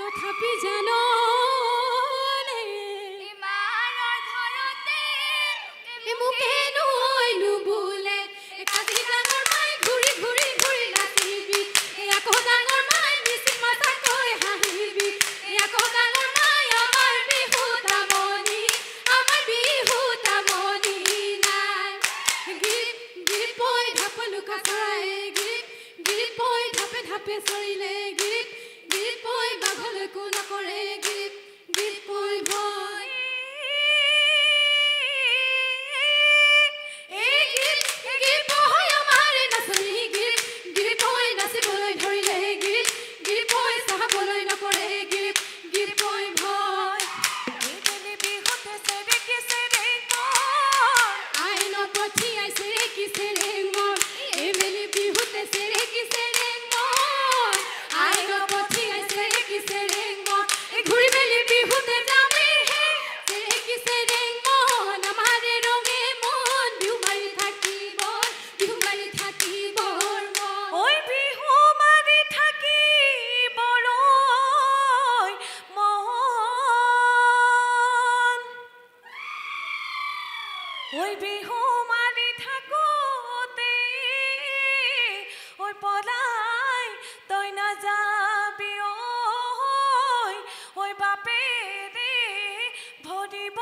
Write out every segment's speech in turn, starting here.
তথাপি জানো ওই বিহু মারি থাকোতে ওই পলাই তই না যাবি ওই বাপে রে ভরিব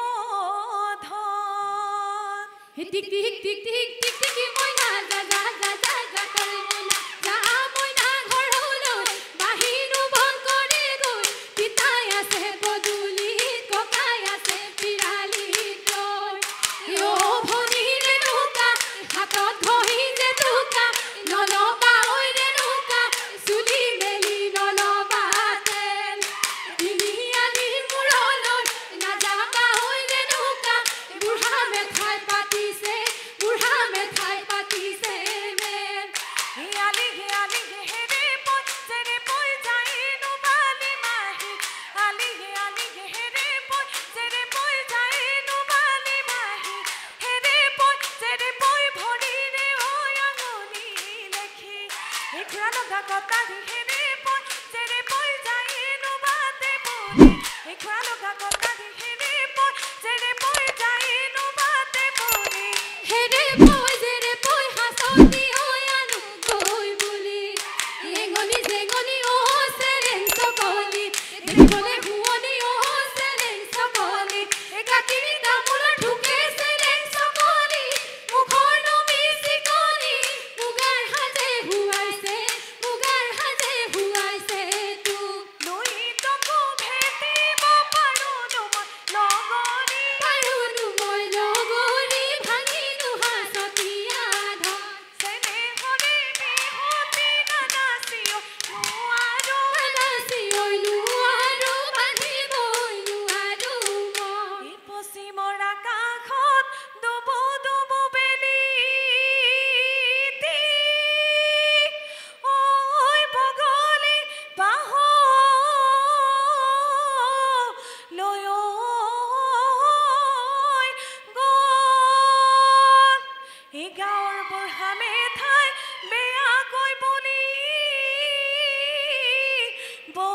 ধন টিক টিক টিক টিক টিক টিক মইনা যা যা যা যা যা করে মইনা যা মইনা ঘর হলো বাহিনু বন করে গই পিতাই আছে বদুলি ককাই আছে পিরালি তই ও ভনি রে নৌকা হাতত ধহি যে নৌকা নলবা ওই রে নৌকা চুলি মেলি নলবা তেল দিনিয়ানি মুৰলৈ নাযাবা ওই ৰে নৌকা বুঢ়া মেঠাই পাতিছে বুঢ়া মেঠাই পাতিছে মেল হিয়ালি হিয়ালি হেৰে পই যেৰে পই যাই নুবালি মাহি আলি হিয়ালি হেৰে পই যেৰে পই যাই নুবালি মাহি হেৰে পই যেৰে পই ভৰিৰে ঐ আঙুলি লেখি এখৰা লগা কটাৰি হেৰে পই যেৰে পই যাই নুবাতে বুলি এখৰা লগা কটাৰি হেৰে পই যেৰে পই যাই নুবাতে বুলি হেৰে পই যেৰে পই হাসতি হয় আনু গই বুলি এগনি জেগনি ও সেলেন সকলি দেখলে হুৱনি ও সেলেন সকলি একাকিনি তামুল ঢুকে সেলেন সকলি মুখৰ নমি চিকনি মুগাৰ হাজে হুৱাইছে তু নৈ তকু ভেটিব পাৰোঁ মই লগৰি ভাঙিলো হাসতিয়া ধন চেনেহৰে বিহুতি নানাচিও নোৱাৰো নাচি ঐ নোৱাৰো বান্ধিবই নোৱাৰো মই এই পশ্চিমৰ আকাশত ডুবু ডুবু বেলিটি ঐ বগলী বাহ লৈ গ'ল এই গাঁৱৰ বুঢ়া মেঠাই বেয়াকৈ বুলি বৈ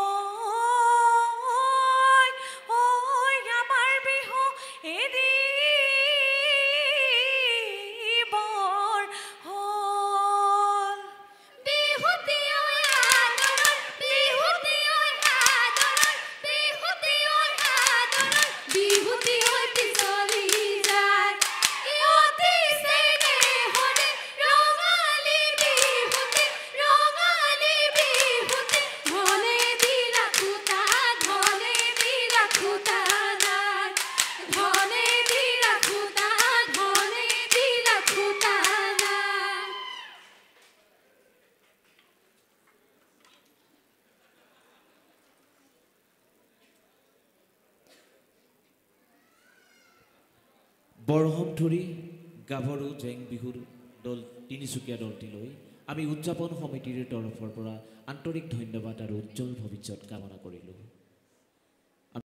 ঐ আমাৰ বিহু এৰিবৰ হ'ল বিহুতি ঐ আদৰৰ বিহুতি ঐ আদৰৰ বিহুতি ঐ আদৰৰ বিহুতি ঐ পিছলি যায় অতি চেনেহৰে ৰঙালী বিহুতি ধনে দি ৰাখোতা নাই ধনে দি ৰাখোতা নাই বৰহম ধৰি গাভৰু জেং বিহুৰ দল তিনিচুকীয়া দলটিলৈ আমি উদযাপন সমিতিৰ তৰফৰ পৰা আন্তৰিক ধন্যবাদ আৰু উজ্জ্বল ভৱিষ্যত কামনা কৰিলোঁ।